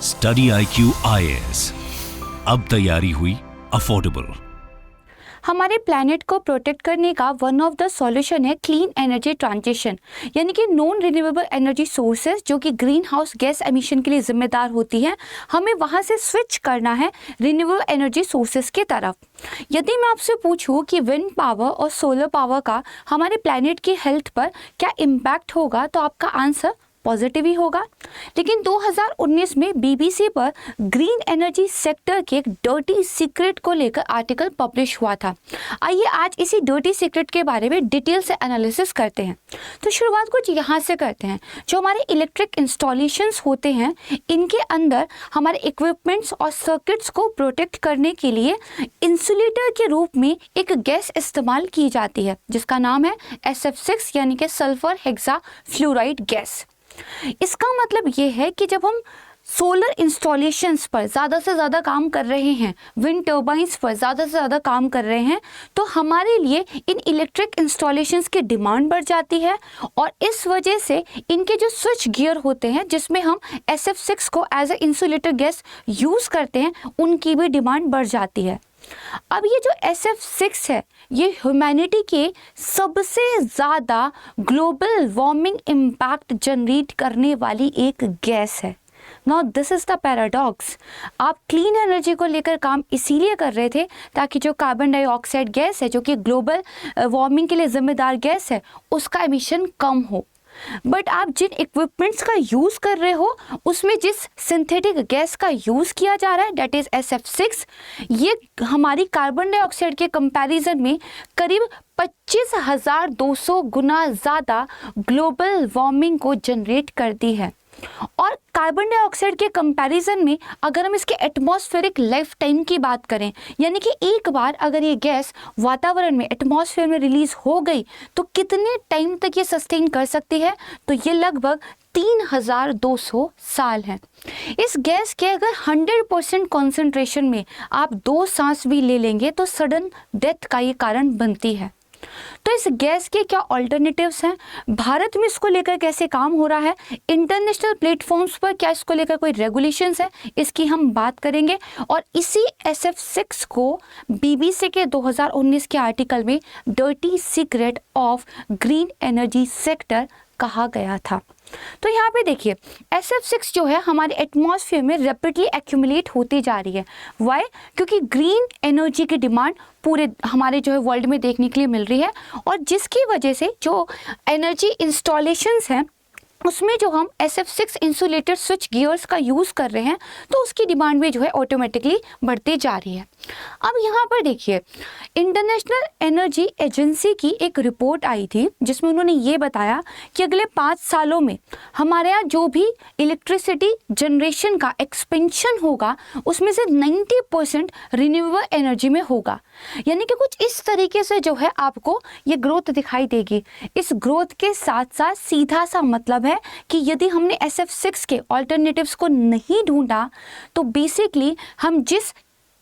Study IQ IAS, अब तैयारी हुई अफोर्डेबल। हमारे प्लैनेट को प्रोटेक्ट करने का वन ऑफ द सॉल्यूशन है क्लीन एनर्जी ट्रांजिशन, यानी कि नॉन रिन्यूएबल एनर्जी सोर्सेज जो कि ग्रीन हाउस गैस एमिशन के लिए जिम्मेदार होती हैं, हमें वहां से स्विच करना है रिन्यूएबल एनर्जी सोर्सेज की तरफ। यदि मैं आपसे पूछूं कि विंड पावर और सोलर पावर का हमारे प्लैनेट की हेल्थ पर क्या इम्पैक्ट होगा, तो आपका आंसर पॉजिटिव ही होगा। लेकिन 2019 में BBC पर ग्रीन एनर्जी सेक्टर के एक डर्टी सीक्रेट को लेकर आर्टिकल पब्लिश हुआ था। आइए आज इसी डर्टी सीक्रेट के बारे में डिटेल से एनालिसिस करते हैं। तो शुरुआत कुछ यहाँ से करते हैं। जो हमारे इलेक्ट्रिक इंस्टॉलेशंस होते हैं, इनके अंदर हमारे इक्विपमेंट्स और सर्किट्स को प्रोटेक्ट करने के लिए इंसुलेटर के रूप में एक गैस इस्तेमाल की जाती है, जिसका नाम है SF6 यानी कि सल्फर हेक्सा फ्लोराइड गैस। इसका मतलब ये है कि जब हम सोलर इंस्टॉलेशंस पर ज़्यादा से ज़्यादा काम कर रहे हैं, विंड टर्बाइंस पर ज़्यादा से ज़्यादा काम कर रहे हैं, तो हमारे लिए इन इलेक्ट्रिक इंस्टॉलेशंस की डिमांड बढ़ जाती है और इस वजह से इनके जो स्विच गियर होते हैं जिसमें हम SF6 को as a insulator gas use करते हैं, उनकी भी डिमांड बढ़ जाती है। अब ये जो SF6 है, ये ह्यूमैनिटी के सबसे ज़्यादा ग्लोबल वार्मिंग इम्पैक्ट जनरेट करने वाली एक गैस है। Now this is the paradox. आप क्लीन एनर्जी को लेकर काम इसीलिए कर रहे थे ताकि जो कार्बन डाइऑक्साइड गैस है, जो कि ग्लोबल वार्मिंग के लिए जिम्मेदार गैस है, उसका एमिशन कम हो। बट आप जिन इक्विपमेंट्स का यूज़ कर रहे हो, उसमें जिस सिंथेटिक गैस का यूज़ किया जा रहा है, डेट इज़ SF6, ये हमारी कार्बन डाइऑक्साइड के कंपैरिजन में करीब 25,200 गुना ज़्यादा ग्लोबल वार्मिंग को जनरेट करती है। और कार्बन डाइऑक्साइड के कंपैरिजन में अगर हम इसके एटमॉस्फेरिक लाइफ टाइम की बात करें, यानी कि एक बार अगर ये गैस वातावरण में एटमॉस्फेयर में रिलीज हो गई तो कितने टाइम तक ये सस्टेन कर सकती है, तो ये लगभग 3,200 साल है। इस गैस के अगर 100% कॉन्सेंट्रेशन में आप 2 सांस भी ले लेंगे तो सडन डेथ का ये कारण बनती है। तो इस गैस के क्या ऑल्टरनेटिव्स हैं, भारत में इसको लेकर कैसे काम हो रहा है, इंटरनेशनल प्लेटफॉर्म्स पर क्या इसको लेकर कोई रेगुलेशंस है, इसकी हम बात करेंगे। और इसी SF6 को BBC के 2019 के आर्टिकल में dirty secret of green energy sector कहा गया था। तो यहाँ पे देखिए, SF6 जो है हमारे एटमॉस्फेयर में रैपिडली एक्यूमुलेट होती जा रही है। वाई? क्योंकि ग्रीन एनर्जी की डिमांड पूरे हमारे जो है वर्ल्ड में देखने के लिए मिल रही है, और जिसकी वजह से जो एनर्जी इंस्टॉलेशंस हैं उसमें जो हम SF6 इंसुलेटेड स्विच गियर्स का यूज़ कर रहे हैं, तो उसकी डिमांड भी जो है ऑटोमेटिकली बढ़ती जा रही है। अब यहाँ पर देखिए, इंटरनेशनल एनर्जी एजेंसी की एक रिपोर्ट आई थी जिसमें उन्होंने ये बताया कि अगले 5 सालों में हमारे यहाँ जो भी इलेक्ट्रिसिटी जनरेशन का एक्सपेंशन होगा, उसमें से 90% रिन्यूएबल एनर्जी में होगा। यानी कि कुछ इस तरीके से जो है आपको ये ग्रोथ दिखाई देगी। इस ग्रोथ के साथ साथ सीधा सा मतलब है कि यदि हमने SF6 के ऑल्टरनेटिव्स को नहीं ढूंढा, तो बेसिकली हम जिस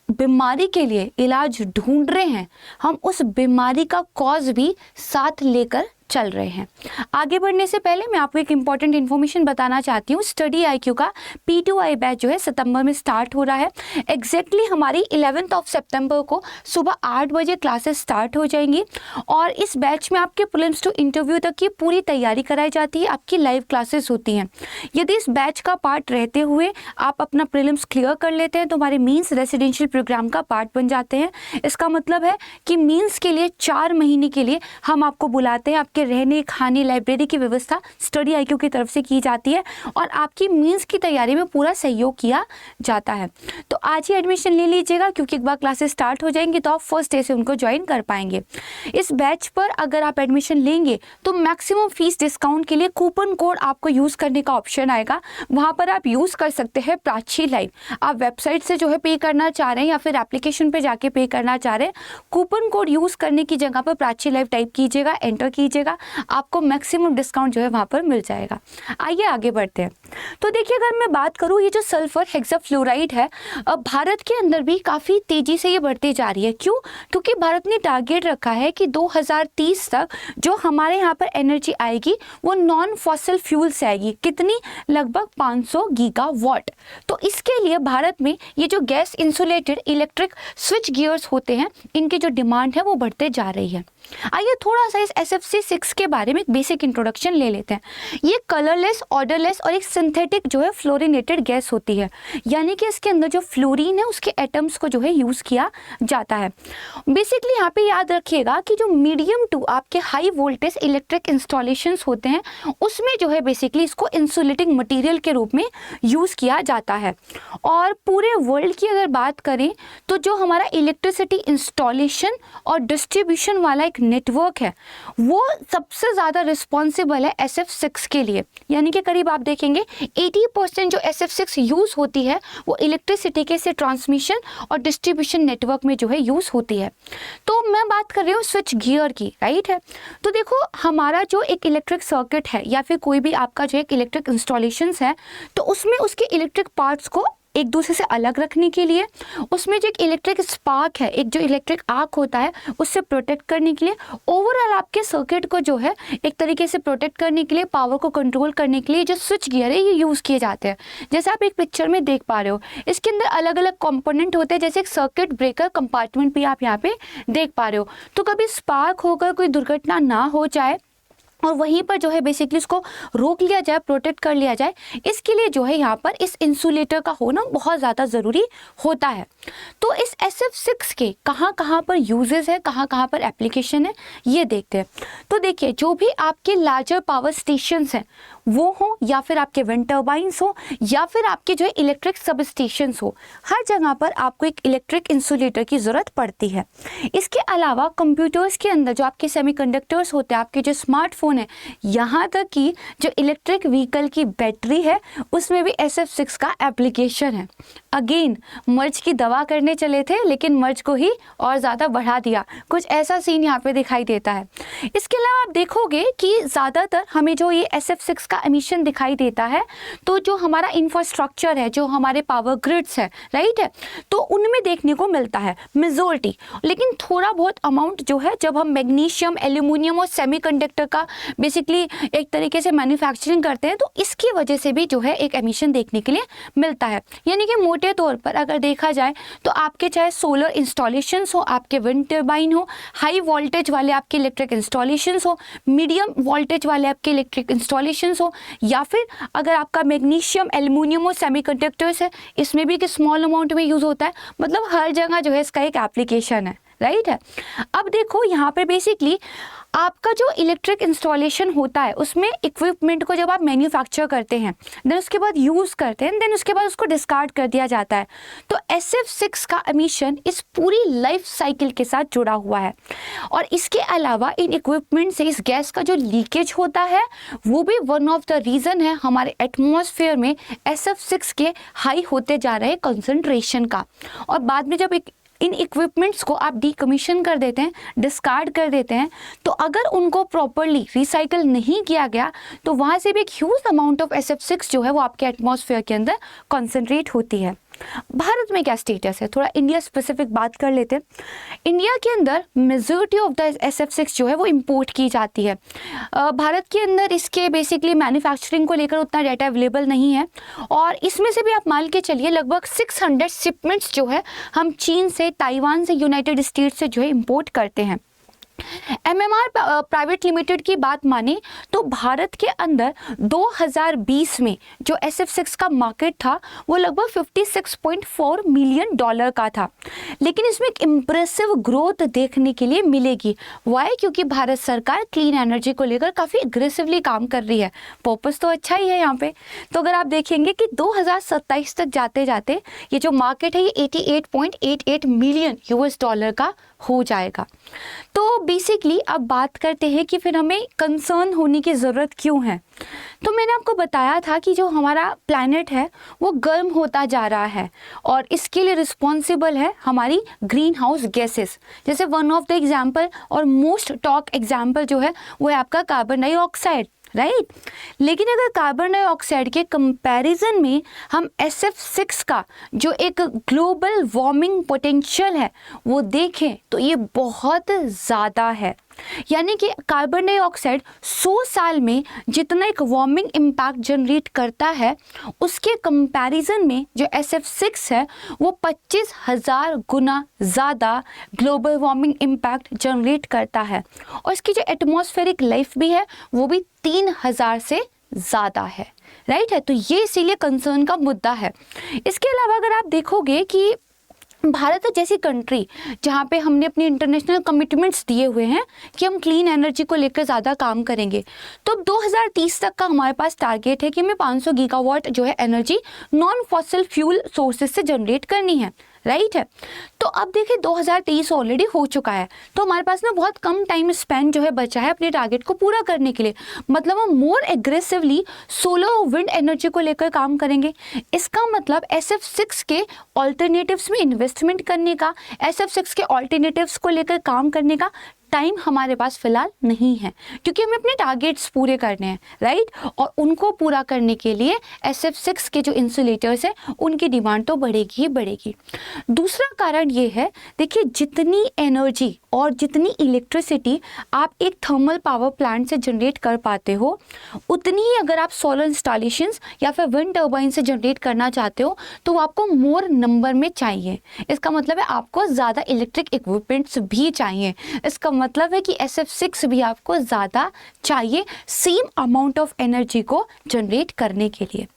बीमारी के लिए इलाज ढूंढ रहे हैं, हम उस बीमारी का कॉज भी साथ लेकर चल रहे हैं। आगे बढ़ने से पहले मैं आपको एक इम्पॉर्टेंट इन्फॉर्मेशन बताना चाहती हूँ। स्टडी IQ का P2I बैच जो है सितंबर में स्टार्ट हो रहा है। एग्जैक्टली हमारी 11 सितंबर को सुबह 8 बजे क्लासेस स्टार्ट हो जाएंगी और इस बैच में आपके प्रीलिम्स टू इंटरव्यू तक की पूरी तैयारी कराई जाती है। आपकी लाइव क्लासेस होती हैं। यदि इस बैच का पार्ट रहते हुए आप अपना प्रीलिम्स क्लियर कर लेते हैं तो हमारे मीन्स रेसिडेंशियल प्रोग्राम का पार्ट बन जाते हैं। इसका मतलब है कि मीन्स के लिए 4 महीने के लिए हम आपको बुलाते हैं। आपके रहने, खाने, लाइब्रेरी की व्यवस्था स्टडी IQ की तरफ से की जाती है और आपकी मींस की तैयारी में पूरा सहयोग किया जाता है। तो आज ही एडमिशन ले लीजिएगा, क्योंकि एक बार क्लासेस स्टार्ट हो जाएंगी तो आप फर्स्ट डे से उनको ज्वाइन कर पाएंगे। इस बैच पर अगर आप एडमिशन लेंगे तो मैक्सिमम फीस डिस्काउंट के लिए कूपन कोड आपको यूज़ करने का ऑप्शन आएगा। वहाँ पर आप यूज़ कर सकते हैं प्राची लाइव। आप वेबसाइट से जो है पे करना चाह रहे हैं या फिर एप्लीकेशन पे जाके पे करना चाह रहे हैं, कूपन कोड यूज़ करने की जगह पर प्राची लाइव टाइप कीजिएगा, एंटर कीजिएगा। जाएगा, आपको मैक्सिमम डिस्काउंट जो है वहाँ पर मिल जाएगा। आइए आगे बढ़ते हैं। तो देखिए, अगर मैं बात करूँ, ये जो सल्फर हेक्साफ्लोराइड है, भारत के अंदर भी काफ़ी तेज़ी से ये बढ़ती जा रही है। क्यों? क्योंकि भारत ने टारगेट रखा है कि 2030 तक जो हमारे यहाँ पर एनर्जी आएगी वो नॉन फॉसिल फ्यूल से आएगी। कितनी? लगभग 500 गीगावाट। तो इसके लिए भारत में ये जो gas insulated electric switch gears होते हैं, इनकी जो डिमांड है वो बढ़ते जा रही है। आइए थोड़ा सा इस SF6 के बारे में एक बेसिक इंट्रोडक्शन ले लेते हैं। ये कलरलेस, ऑर्डरलेस और एक सिंथेटिक जो है फ्लोरिनेटेड गैस होती है, यानी कि इसके अंदर जो फ्लोरीन है उसके एटम्स को जो है यूज़ किया जाता है। बेसिकली यहाँ पे याद रखिएगा कि जो मीडियम टू आपके हाई वोल्टेज इलेक्ट्रिक इंस्टॉलेशंस होते हैं उसमें जो है बेसिकली इसको इंसुलेटिंग मटेरियल के रूप में यूज़ किया जाता है। और पूरे वर्ल्ड की अगर बात करें तो जो हमारा इलेक्ट्रिसिटी इंस्टॉलेशन और डिस्ट्रीब्यूशन वाला एक नेटवर्क है वो सबसे ज़्यादा रिस्पॉन्सिबल है SF6 के लिए। यानी कि करीब आप देखेंगे 80% जो SF6 यूज़ होती है वो इलेक्ट्रिसिटी के से ट्रांसमिशन और डिस्ट्रीब्यूशन नेटवर्क में जो है यूज़ होती है। तो मैं बात कर रही हूँ स्विच गियर की, राइट है। तो देखो, हमारा जो एक इलेक्ट्रिक सर्किट है या फिर कोई भी आपका जो एक इलेक्ट्रिक इंस्टॉलेशंस है, तो उसमें उसके इलेक्ट्रिक पार्ट्स को एक दूसरे से अलग रखने के लिए, उसमें जो एक इलेक्ट्रिक स्पार्क है, एक जो इलेक्ट्रिक आर्क होता है, उससे प्रोटेक्ट करने के लिए, ओवरऑल आपके सर्किट को जो है एक तरीके से प्रोटेक्ट करने के लिए, पावर को कंट्रोल करने के लिए जो स्विच गियर है ये यूज़ किए जाते हैं। जैसे आप एक पिक्चर में देख पा रहे हो, इसके अंदर अलग अलग कंपोनेंट होते हैं, जैसे एक सर्किट ब्रेकर कंपार्टमेंट भी आप यहाँ पे देख पा रहे हो। तो कभी स्पार्क होकर कोई दुर्घटना ना हो जाए और वहीं पर जो है बेसिकली उसको रोक लिया जाए, प्रोटेक्ट कर लिया जाए, इसके लिए जो है यहाँ पर इस इंसुलेटर का होना बहुत ज़्यादा ज़रूरी होता है। तो इस SF6 के कहाँ कहाँ पर यूजेस है, कहाँ कहाँ पर एप्लीकेशन है, ये देखते हैं। तो देखिए, जो भी आपके लार्जर पावर स्टेशंस हैं वो हो, या फिर आपके विंड टर्बाइंस हो, या फिर आपके जो है इलेक्ट्रिक सब स्टेशंस हो, हर जगह पर आपको एक इलेक्ट्रिक इंसुलेटर की ज़रूरत पड़ती है। इसके अलावा कंप्यूटर्स के अंदर जो आपके सेमीकंडक्टर्स होते हैं, आपके जो स्मार्टफोन है, यहाँ तक कि जो इलेक्ट्रिक व्हीकल की बैटरी है उसमें भी SF6 का एप्लीकेशन है। अगेन मर्ज की दवा करने चले थे लेकिन मर्ज को ही और ज़्यादा बढ़ा दिया, कुछ ऐसा सीन यहाँ पे दिखाई देता है। इसके अलावा आप देखोगे कि ज़्यादातर हमें जो ये SF6 का एमिशन दिखाई देता है, तो जो हमारा इंफ्रास्ट्रक्चर है, जो हमारे पावर ग्रिड्स है, राइट है, तो उनमें देखने को मिलता है मेजॉरिटी। लेकिन थोड़ा बहुत अमाउंट जो है जब हम मैग्नीशियम, एल्यूमिनियम और सेमीकंडक्टर का बेसिकली एक तरीके से मैन्युफैक्चरिंग करते हैं, तो इसकी वजह से भी जो है एक एमिशन देखने के लिए मिलता है। यानी कि मोटे तौर पर अगर देखा जाए तो आपके चाहे सोलर इंस्टॉलेशंस हो, आपके विंड टर्बाइन हो, हाई वोल्टेज वाले आपके इलेक्ट्रिक इंस्टॉलेशंस हो, मीडियम वोल्टेज वाले आपके इलेक्ट्रिक इंस्टॉलेशंस हो, या फिर अगर आपका मैग्नीशियम, एल्यूमिनियम और सेमीकंडक्टर्स है, इसमें भी कि स्मॉल अमाउंट में यूज़ होता है। मतलब हर जगह जो है इसका एक एप्लीकेशन है, राइट है। अब देखो यहाँ पे बेसिकली आपका जो इलेक्ट्रिक इंस्टॉलेशन होता है उसमें इक्विपमेंट को जब आप मैन्युफैक्चर करते हैं, देन उसके बाद यूज़ करते हैं, देन उसके बाद उसको डिस्कार्ड कर दिया जाता है। तो SF6 का एमिशन इस पूरी लाइफ साइकिल के साथ जुड़ा हुआ है। और इसके अलावा इन इक्विपमेंट से इस गैस का जो लीकेज होता है वो भी वन ऑफ द रीज़न है हमारे एटमॉस्फेयर में SF6 के हाई होते जा रहे कंसंट्रेशन का। और बाद में जब इन इक्विपमेंट्स को आप डीकमीशन कर देते हैं, डिस्कार्ड कर देते हैं, तो अगर उनको प्रॉपरली रिसाइकल नहीं किया गया तो वहाँ से भी एक ह्यूज अमाउंट ऑफ SF6 जो है वो आपके एटमॉस्फेयर के अंदर कॉन्सेंट्रेट होती है। भारत में क्या स्टेटस है, थोड़ा इंडिया स्पेसिफिक बात कर लेते हैं। इंडिया के अंदर मेजॉरिटी ऑफ द SF6 जो है वो इंपोर्ट की जाती है। भारत के अंदर इसके बेसिकली मैन्युफैक्चरिंग को लेकर उतना डाटा अवेलेबल नहीं है, और इसमें से भी आप मान के चलिए लगभग 600 शिपमेंट्स जो है हम चीन से, ताइवान से, यूनाइटेड स्टेट्स से जो है इंपोर्ट करते हैं। MMR प्राइवेट लिमिटेड की बात माने तो भारत के अंदर 2020 में जो SF6 का मार्केट था वो लगभग $56.4 मिलियन का था। लेकिन इसमें एक इम्प्रेसिव ग्रोथ देखने के लिए मिलेगी। वाई? क्योंकि भारत सरकार क्लीन एनर्जी को लेकर काफ़ी एग्रेसिवली काम कर रही है। पर्पस तो अच्छा ही है यहाँ पे। तो अगर आप देखेंगे कि 2027 तक जाते जाते ये जो मार्केट है ये $88.88 मिलियन का हो जाएगा। तो बेसिकली अब बात करते हैं कि फिर हमें कंसर्न होने की ज़रूरत क्यों है। तो मैंने आपको बताया था कि जो हमारा प्लैनेट है वो गर्म होता जा रहा है और इसके लिए रिस्पॉन्सिबल है हमारी ग्रीन हाउस गैसेस। जैसे वन ऑफ द एग्जाम्पल और मोस्ट टॉक एग्जाम्पल जो है वो है आपका कार्बन डाइऑक्साइड, राइट। लेकिन अगर कार्बन डाइऑक्साइड के कंपैरिजन में हम SF6 का जो एक ग्लोबल वार्मिंग पोटेंशियल है वो देखें तो ये बहुत ज़्यादा है। यानी कि कार्बन डाइऑक्साइड 100 साल में जितना एक वार्मिंग इम्पैक्ट जनरेट करता है उसके कंपैरिजन में जो SF6 है वो 25,000 गुना ज़्यादा ग्लोबल वार्मिंग इम्पैक्ट जनरेट करता है और इसकी जो एटमॉस्फेरिक लाइफ भी है वो भी 3,000 से ज़्यादा है, राइट है। तो ये इसीलिए कंसर्न का मुद्दा है। इसके अलावा अगर आप देखोगे कि भारत जैसी कंट्री जहाँ पे हमने अपनी इंटरनेशनल कमिटमेंट्स दिए हुए हैं कि हम क्लीन एनर्जी को लेकर ज़्यादा काम करेंगे, तो 2030 तक का हमारे पास टारगेट है कि हमें 500 गीगावाट जो है energy non fossil fuel sources से जनरेट करनी है, राइट है। तो अब देखिए 2023 ऑलरेडी हो चुका है, तो हमारे पास ना बहुत कम टाइम स्पेंड जो है बचा है अपने टारगेट को पूरा करने के लिए। मतलब हम मोर एग्रेसिवली सोलर और विंड एनर्जी को लेकर काम करेंगे। इसका मतलब SF6 के ऑल्टरनेटिव्स में इन्वेस्टमेंट करने का, SF6 के ऑल्टरनेटिव्स को लेकर काम करने का टाइम हमारे पास फिलहाल नहीं है, क्योंकि हमें अपने टारगेट्स पूरे करने हैं, राइट। और उनको पूरा करने के लिए SF6 के जो इंसुलेटर्स हैं उनकी डिमांड तो बढ़ेगी ही बढ़ेगी। दूसरा कारण ये है, देखिए जितनी एनर्जी और जितनी इलेक्ट्रिसिटी आप एक थर्मल पावर प्लांट से जनरेट कर पाते हो उतनी ही अगर आप सोलर इंस्टॉलेशंस या फिर विंड टर्बाइन से जनरेट करना चाहते हो तो वो आपको मोर नंबर में चाहिए। इसका मतलब है आपको ज़्यादा इलेक्ट्रिक इक्विपमेंट्स भी चाहिए। इसका मतलब है कि SF6 भी आपको ज़्यादा चाहिए सेम अमाउंट ऑफ एनर्जी को जनरेट करने के लिए।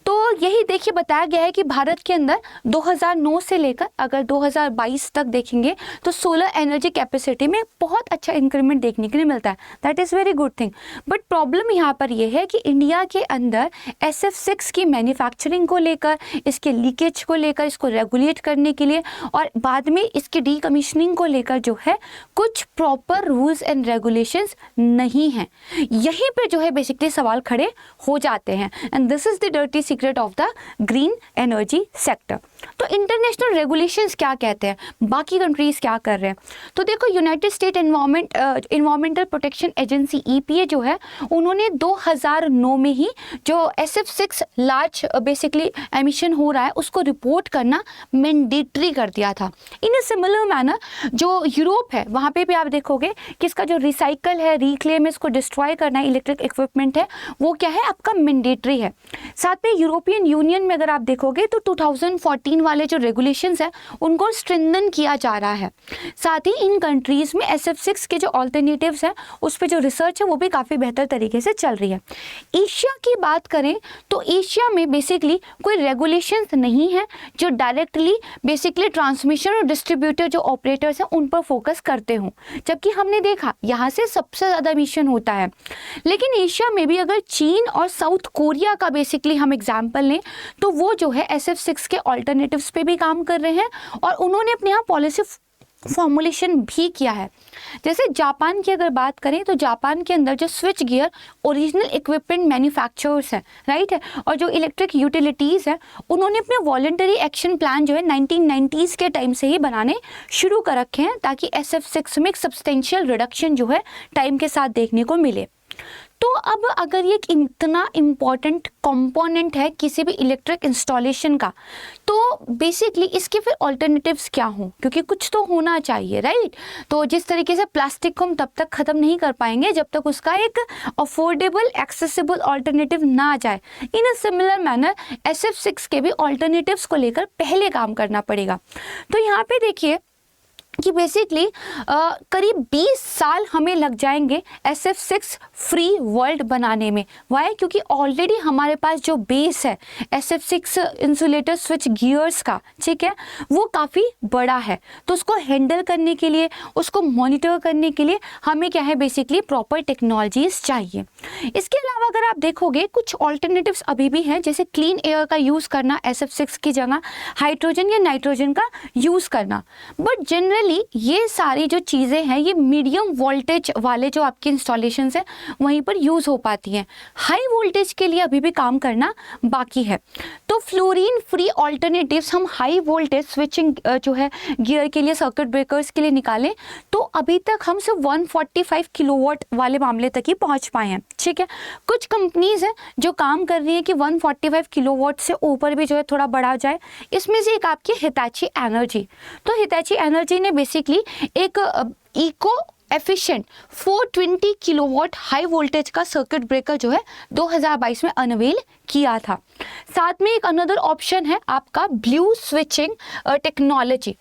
तो यही देखिए बताया गया है कि भारत के अंदर 2009 से लेकर अगर 2022 तक देखेंगे तो सोलर एनर्जी कैपेसिटी में बहुत अच्छा इंक्रीमेंट देखने के लिए मिलता है। That is very good thing. But problem यहाँ पर यह है कि इंडिया के अंदर SF6 की मैन्युफैक्चरिंग को लेकर, इसके लीकेज को लेकर, इसको रेगुलेट करने के लिए और बाद में इसकी डीकमीशनिंग को लेकर जो है कुछ प्रॉपर रूल्स एंड रेगुलेशंस नहीं हैं। यहीं पर जो है बेसिकली सवाल खड़े हो जाते हैं and this is the dirty secret of the green energy sector. तो इंटरनेशनल रेगुलेशंस क्या कहते हैं, बाकी कंट्रीज क्या कर रहे हैं। तो देखो United state environmental protection agency EPA जो है उन्होंने 2009 में ही जो SF6 लार्ज बेसिकली एमिशन हो रहा है उसको रिपोर्ट करना मैंडेटरी कर दिया था। इन ए सिमिलर मैनर जो यूरोप है वहाँ पे भी आप देखोगे कि इसका जो रिसाइकल है, रिक्लेम, इसको डिस्ट्रॉय करना है इलेक्ट्रिक इक्विपमेंट है वो क्या है आपका मैंडेटरी है। साथ में यूरोपियन यूनियन में अगर आप देखोगे तो 2014 वाले जो रेगुलेशंस है उनको स्ट्रेंथन किया जा रहा है। साथ ही इन कंट्रीज में SF6 के जो ऑल्टरनेटिव्स हैं उस पर जो रिसर्च है वो भी काफ़ी बेहतर तरीके से चल रही है। एशिया की बात करें तो एशिया में बेसिकली कोई रेगुलेशंस नहीं है जो डायरेक्टली बेसिकली ट्रांसमिशन और डिस्ट्रीब्यूटर जो ऑपरेटर्स हैं उन पर फोकस करते हों, जबकि हमने देखा यहाँ से सबसे ज़्यादा एमिशन होता है। लेकिन एशिया में भी अगर चीन और साउथ कोरिया का बेसिकली हम एग्जाम्पल लें तो वो जो है SF6 के ऑल्टरनेटिव्स पे भी काम कर रहे हैं और उन्होंने अपने यहाँ पॉलिसी फॉर्मुलेशन भी किया है। जैसे जापान की अगर बात करें तो जापान के अंदर जो switch gear original equipment manufacturers हैं, राइट है, और जो इलेक्ट्रिक यूटिलिटीज़ हैं उन्होंने अपने वॉलंटरी एक्शन प्लान जो है 1990s के टाइम से ही बनाने शुरू कर रखे हैं ताकि SF6 में एक सब्सटेंशियल रिडक्शन जो है टाइम के साथ देखने को मिले। तो अब अगर ये इतना इम्पॉर्टेंट कंपोनेंट है किसी भी इलेक्ट्रिक इंस्टॉलेशन का तो बेसिकली इसके फिर ऑल्टरनेटिव्स क्या हों, क्योंकि कुछ तो होना चाहिए, राइट। तो जिस तरीके से प्लास्टिक को हम तब तक ख़त्म नहीं कर पाएंगे जब तक उसका एक अफोर्डेबल एक्सेसिबल ऑल्टरनेटिव ना आ जाए। इन अ सिमिलर मैनर SF6 के भी ऑल्टरनेटिव्स को लेकर पहले काम करना पड़ेगा। तो यहाँ पे देखिए कि बेसिकली करीब 20 साल हमें लग जाएंगे SF6 फ्री वर्ल्ड बनाने में। वाई? क्योंकि ऑलरेडी हमारे पास जो बेस है SF6 इंसुलेटर स्विच गियर्स का, ठीक है, वो काफ़ी बड़ा है। तो उसको हैंडल करने के लिए, उसको मॉनिटर करने के लिए हमें क्या है बेसिकली प्रॉपर टेक्नोलॉजीज चाहिए। इसके अलावा अगर आप देखोगे कुछ ऑल्टरनेटिव्स अभी भी हैं, जैसे क्लीन एयर का यूज़ करना SF6 की जगह हाइड्रोजन या नाइट्रोजन का यूज़ करना। बट जनरली बेसिकली ये सारी जो चीज़ें हैं ये मीडियम वोल्टेज वाले जो आपके इंस्टॉलेशंस हैं वहीं पर यूज़ हो पाती हैं। हाई वोल्टेज के लिए अभी भी काम करना बाकी है। तो फ्लोरीन फ्री ऑल्टरनेटिव्स हम हाई वोल्टेज स्विचिंग जो है गियर के लिए, सर्किट ब्रेकर्स के लिए निकालें तो अभी तक हम सिर्फ 145 किलोवाट वाले मामले तक ही पहुंच पाए हैं। ठीक है, कुछ कंपनीज हैं जो काम कर रही हैं कि 145 किलोवाट से ऊपर भी जो है थोड़ा बढ़ा जाए। इसमें से एक आपकी हिताची एनर्जी। तो हिताची एनर्जी ने बेसिकली एक eco efficient 420 kilowatt high voltage का सर्किट ब्रेकर जो है 2022 में अनवेल किया था। साथ में एक अनदर ऑप्शन है आपका ब्लू स्विचिंग टेक्नोलॉजी।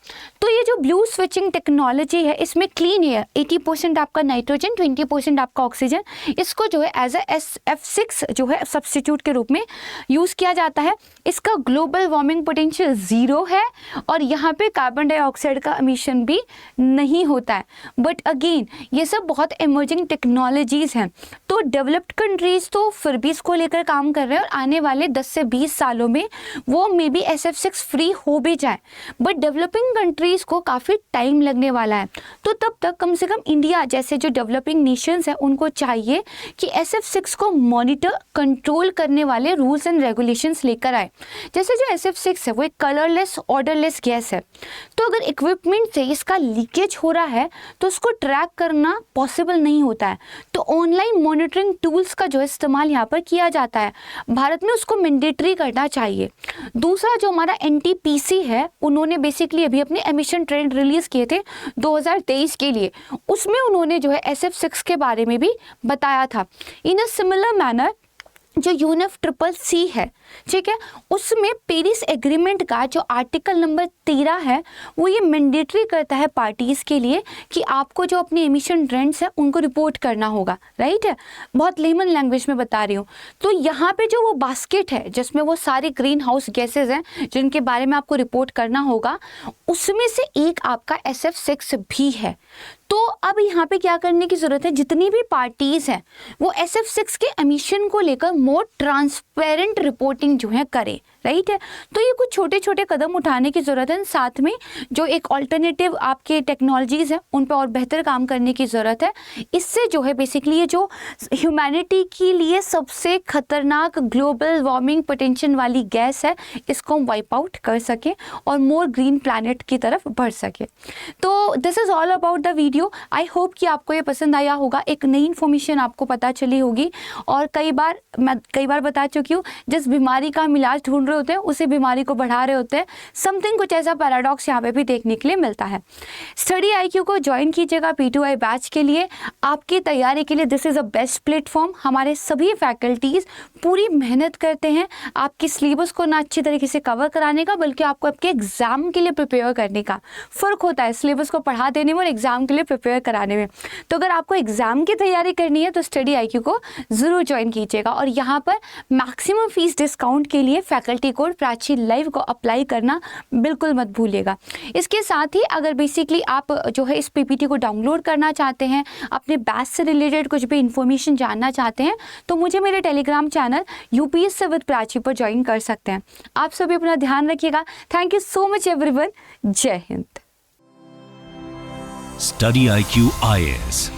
तो ये जो ब्लू स्विचिंग टेक्नोलॉजी है इसमें क्लीन एयर 80% आपका नाइट्रोजन, 20% आपका ऑक्सीजन, इसको जो है एज ए SF6 जो है सब्स्टिट्यूट के रूप में यूज़ किया जाता है। इसका ग्लोबल वार्मिंग पोटेंशियल 0 है और यहाँ पे कार्बन डाइऑक्साइड का एमिशन भी नहीं होता है। बट अगेन ये सब बहुत इमर्जिंग टेक्नोलॉजीज़ हैं, तो डेवलप्ड कंट्रीज़ तो फिर भी इसको लेकर काम कर रहे हैं और आने वाले 10 से 20 सालों में वो मे बी SF6 फ्री हो भी जाए। बट डेवलपिंग कंट्रीज़ को काफ़ी टाइम लगने वाला है। तो तब तक कम से कम इंडिया जैसे जो डेवलपिंग नेशंस हैं उनको चाहिए कि SF6 को मॉनिटर कंट्रोल करने वाले रूल्स एंड रेगुलेशंस लेकर आए। जैसे जो SF6 है वो एक कलरलेस ऑर्डरलेस गैस है, तो अगर इक्विपमेंट से इसका लीकेज हो रहा है तो उसको ट्रैक करना पॉसिबल नहीं होता है। तो ऑनलाइन मॉनिटरिंग टूल्स का जो इस्तेमाल यहाँ पर किया जाता है, भारत में उसको मैंडेटरी करना चाहिए। दूसरा जो हमारा NTPC है, उन्होंने बेसिकली अभी अपने एमिशन ट्रेंड रिलीज किए थे 2023 के लिए, उसमें उन्होंने जो है SF6 के बारे में भी बताया था। इन अ सिमिलर मैनर जो UNFCCC है, ठीक है, उसमें पेरिस एग्रीमेंट का जो आर्टिकल नंबर 13 है वो ये मैंडेटरी करता है पार्टीज़ के लिए कि आपको जो अपने एमिशन ट्रेंड्स है उनको रिपोर्ट करना होगा। राइट है, बहुत लेमन लैंग्वेज में बता रही हूँ। तो यहाँ पे जो वो बास्केट है जिसमें वो सारे ग्रीन हाउस गैसेज हैं जिनके बारे में आपको रिपोर्ट करना होगा, उसमें से एक आपका SF6 भी है। तो अब यहाँ पे क्या करने की ज़रूरत है, जितनी भी पार्टीज़ हैं वो SF6 के एमिशन को लेकर मोर ट्रांसपेरेंट रिपोर्टिंग जो है करें। राइट है, तो ये कुछ छोटे छोटे कदम उठाने की ज़रूरत है। साथ में जो एक ऑल्टरनेटिव आपके टेक्नोलॉजीज़ हैं उन पर और बेहतर काम करने की ज़रूरत है। इससे जो है बेसिकली ये जो ह्यूमैनिटी के लिए सबसे खतरनाक ग्लोबल वार्मिंग पोटेंशियल वाली गैस है, इसको हम वाइप आउट कर सकें और मोर ग्रीन प्लैनेट की तरफ बढ़ सके। तो this is all about the video. I hope कि आपको ये पसंद आया होगा, एक नई इन्फॉर्मेशन आपको पता चली होगी। और मैं कई बार बता चुकी हूँ, जिस बीमारी का हम इलाज ढूंढ रहे होते हैं उसी बीमारी को बढ़ा रहे होते हैं। समथिंग कुछ ऐसा पैराडॉक्स यहाँ पे भी देखने के लिए मिलता है। स्टडी IQ को ज्वाइन कीजिएगा P2I बैच के लिए, आपकी तैयारी के लिए this is a best platform. हमारे सभी फैकल्टीज़ पूरी मेहनत करते हैं आपकी सिलेबस को ना अच्छी तरीके से कवर कराने का, बल्कि आपको आपके एग्जाम के लिए प्रिपेयर करने का। फ़र्क होता है सिलेबस को पढ़ा देने में और एग्जाम के लिए प्रिपेयर कराने में। तो अगर आपको एग्जाम की तैयारी करनी है तो स्टडी IQ को ज़रूर ज्वाइन कीजिएगा। और यहाँ पर मैक्सिमम फीस डिस्काउंट के लिए फैकल्टी कोड प्राची लाइव को अप्लाई करना बिल्कुल मत भूलिएगा। इसके साथ ही अगर बेसिकली आप जो है इस PPT को डाउनलोड करना चाहते हैं, अपने बैच से रिलेटेड कुछ भी इंफॉर्मेशन जानना चाहते हैं, तो मुझे मेरे Telegram channel UPSC with Prachi पर ज्वाइन कर सकते हैं। आप सभी अपना ध्यान रखिएगा। Thank you so much everyone. जय हिंद। स्टडी IQ IAS,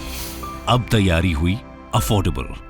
अब तैयारी हुई अफोर्डेबल।